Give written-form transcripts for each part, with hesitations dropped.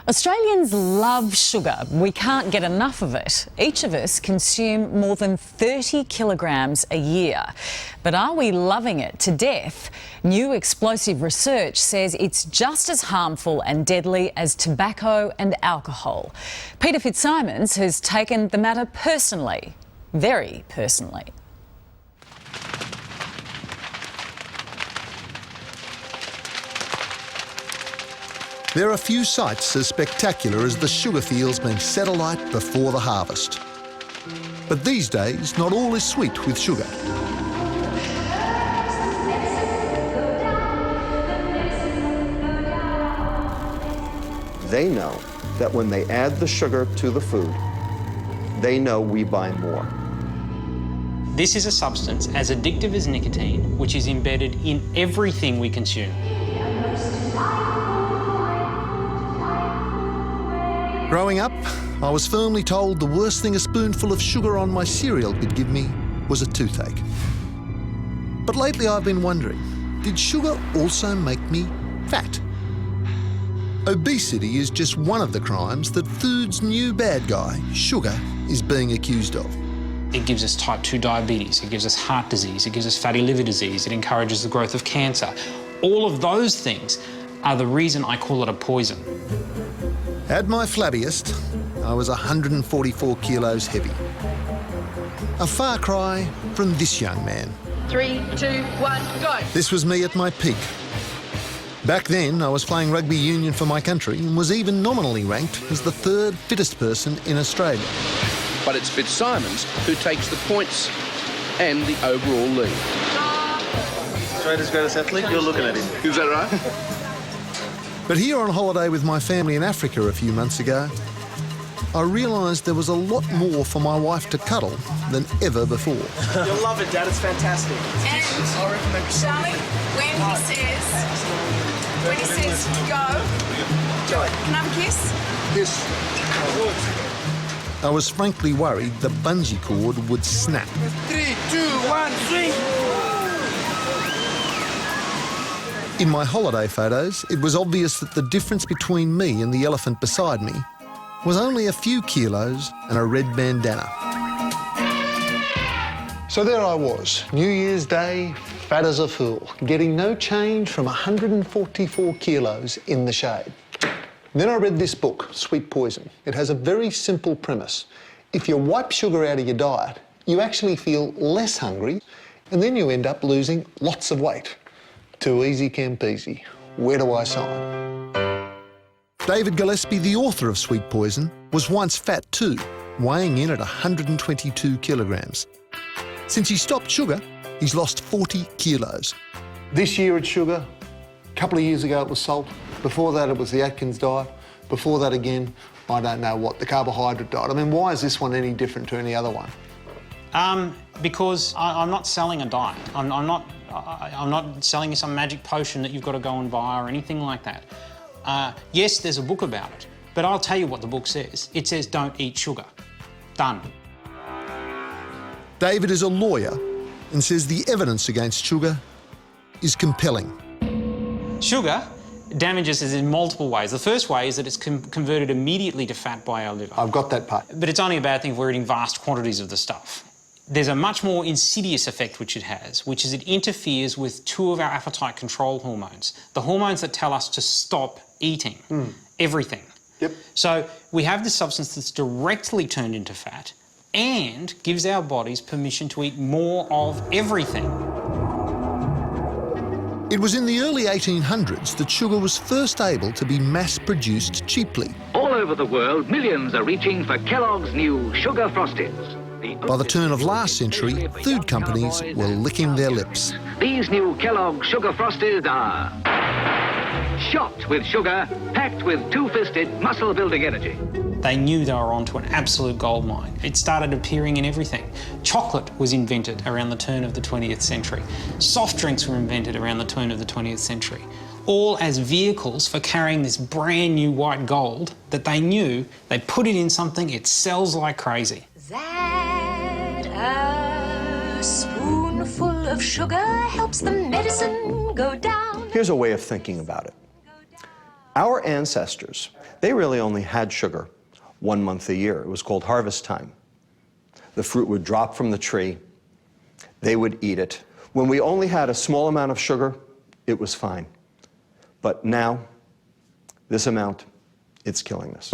Australians love sugar. We can't get enough of it. Each of us consume more than 30 kilograms a year. But are we loving it to death? New explosive research says it's just as harmful and deadly as tobacco and alcohol. Peter FitzSimons has taken the matter personally, very personally. There are few sights as spectacular as the sugar fields being set alight before the harvest. But these days, not all is sweet with sugar. They know that when they add the sugar to the food, they know we buy more. This is a substance as addictive as nicotine, which is embedded in everything we consume. Growing up, I was firmly told the worst thing a spoonful of sugar on my cereal could give me was a toothache. But lately I've been wondering, did sugar also make me fat? Obesity is just one of the crimes that food's new bad guy, sugar, is being accused of. It gives us type 2 diabetes, it gives us heart disease, it gives us fatty liver disease, it encourages the growth of cancer. All of those things are the reason I call it a poison. At my flabbiest, I was 144 kilos heavy. A far cry from this young man. 3, 2, 1, go! This was me at my peak. Back then, I was playing rugby union for my country and was even nominally ranked as the third fittest person in Australia. But it's FitzSimons who takes the points and the overall lead. Australia's greatest athlete, you're looking at him. Is that right? But here on holiday with my family in Africa a few months ago, I realised there was a lot more for my wife to cuddle than ever before. You'll love it, Dad. It's fantastic. And, Charlie, when he says go, can I have a kiss? Yes. I was frankly worried the bungee cord would snap. 3, 2, 1, swing! In my holiday photos, it was obvious that the difference between me and the elephant beside me was only a few kilos and a red bandana. So there I was, New Year's Day, fat as a fool, getting no change from 144 kilos in the shade. Then I read this book, Sweet Poison. It has a very simple premise. If you wipe sugar out of your diet, you actually feel less hungry, and then you end up losing lots of weight. Too easy, Campese. Where do I sign? David Gillespie, the author of Sweet Poison, was once fat too, weighing in at 122 kilograms. Since he stopped sugar, he's lost 40 kilos. This year it's sugar. A couple of years ago it was salt. Before that it was the Atkins diet. Before that again, I don't know what, the carbohydrate diet. I mean, why is this one any different to any other one? Because I'm not selling a diet. I'm not selling you some magic potion that you've got to go and buy or anything like that. Yes, there's a book about it, but I'll tell you what the book says. It says don't eat sugar. Done. David is a lawyer and says the evidence against sugar is compelling. Sugar damages us in multiple ways. The first way is that it's converted immediately to fat by our liver. I've got that part. But it's only a bad thing if we're eating vast quantities of the stuff. There's a much more insidious effect which it has, which is it interferes with two of our appetite control hormones, the hormones that tell us to stop eating everything. Yep. So we have this substance that's directly turned into fat and gives our bodies permission to eat more of everything. It was in the early 1800s that sugar was first able to be mass-produced cheaply. All over the world, millions are reaching for Kellogg's new Sugar Frosties. By the turn of last century, food companies were licking their lips. These new Kellogg Sugar Frosties are shot with sugar, packed with two-fisted muscle-building energy. They knew they were onto an absolute goldmine. It started appearing in everything. Chocolate was invented around the turn of the 20th century. Soft drinks were invented around the turn of the 20th century, all as vehicles for carrying this brand new white gold that they knew they put it in something, it sells like crazy. That a spoonful of sugar helps the medicine go down. Here's a way of thinking about it. Our ancestors, they really only had sugar 1 month a year. It was called harvest time. The fruit would drop from the tree. They would eat it. When we only had a small amount of sugar, it was fine. But now, this amount, it's killing us.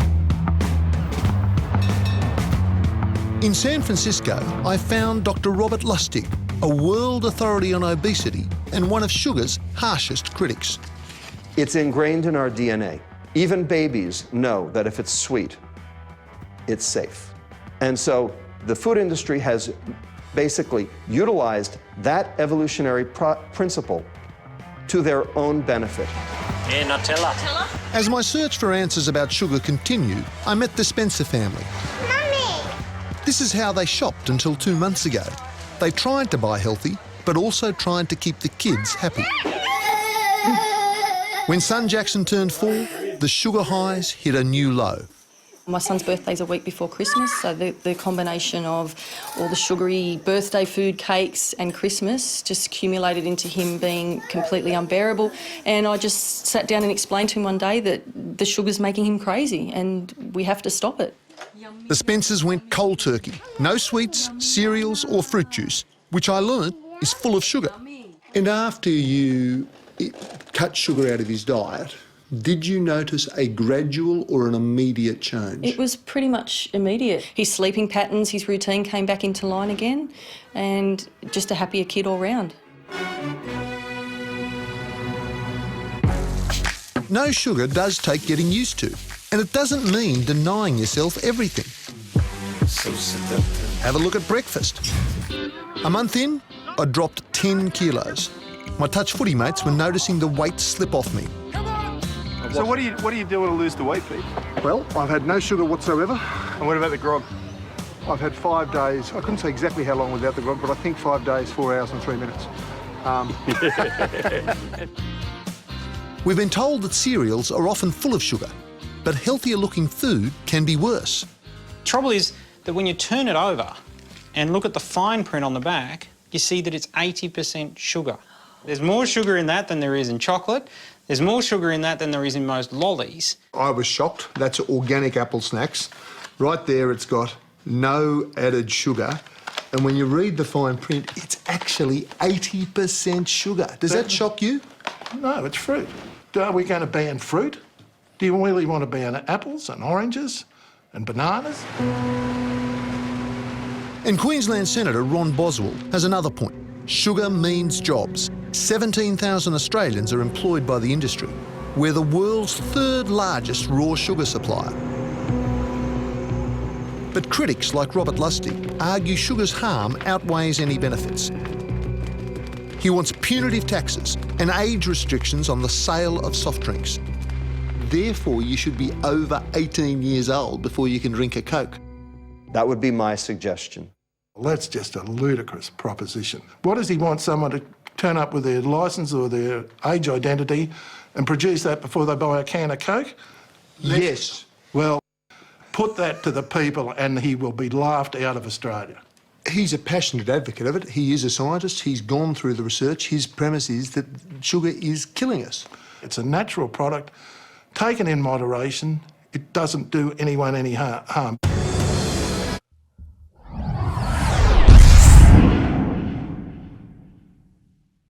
In San Francisco, I found Dr. Robert Lustig, a world authority on obesity and one of sugar's harshest critics. It's ingrained in our DNA. Even babies know that if it's sweet, it's safe. And so the food industry has basically utilized that evolutionary principle to their own benefit. Yeah, Nutella. As my search for answers about sugar continued, I met the Spencer family. Mummy! This is how they shopped until 2 months ago. They tried to buy healthy, but also tried to keep the kids happy. When son Jackson turned 4, the sugar highs hit a new low. My son's birthday's a week before Christmas, so the combination of all the sugary birthday food, cakes and Christmas just accumulated into him being completely unbearable. And I just sat down and explained to him one day that the sugar's making him crazy and we have to stop it. The Spencers went cold turkey. No sweets, cereals or fruit juice, which I learnt is full of sugar. And after you cut sugar out of his diet, did you notice a gradual or an immediate change? It was pretty much immediate. His sleeping patterns, his routine came back into line again and just a happier kid all round. No sugar does take getting used to, and it doesn't mean denying yourself everything. Have a look at breakfast. A month in, I dropped 10 kilos. My touch footy mates were noticing the weight slip off me. So what do you do to lose the weight, Pete? Well, I've had no sugar whatsoever. And what about the grog? I've had 5 days. I couldn't say exactly how long without the grog, but I think 5 days, 4 hours and 3 minutes. We've been told that cereals are often full of sugar, but healthier looking food can be worse. Trouble is that when you turn it over and look at the fine print on the back, you see that it's 80% sugar. There's more sugar in that than there is in chocolate. There's more sugar in that than there is in most lollies. I was shocked. That's organic apple snacks. Right there, it's got no added sugar. And when you read the fine print, it's actually 80% sugar. Does that shock you? No, it's fruit. Are we going to ban fruit? Do you really want to ban apples and oranges and bananas? And Queensland Senator Ron Boswell has another point. Sugar means jobs. 17,000 Australians are employed by the industry. We're the world's 3rd largest raw sugar supplier. But critics like Robert Lustig argue sugar's harm outweighs any benefits. He wants punitive taxes and age restrictions on the sale of soft drinks. Therefore, you should be over 18 years old before you can drink a Coke. That would be my suggestion. Well, that's just a ludicrous proposition. What does he want someone to turn up with their licence or their age identity and produce that before they buy a can of Coke? Yes. Well, put that to the people and he will be laughed out of Australia. He's a passionate advocate of it. He is a scientist. He's gone through the research. His premise is that sugar is killing us. It's a natural product. Taken in moderation, it doesn't do anyone any harm.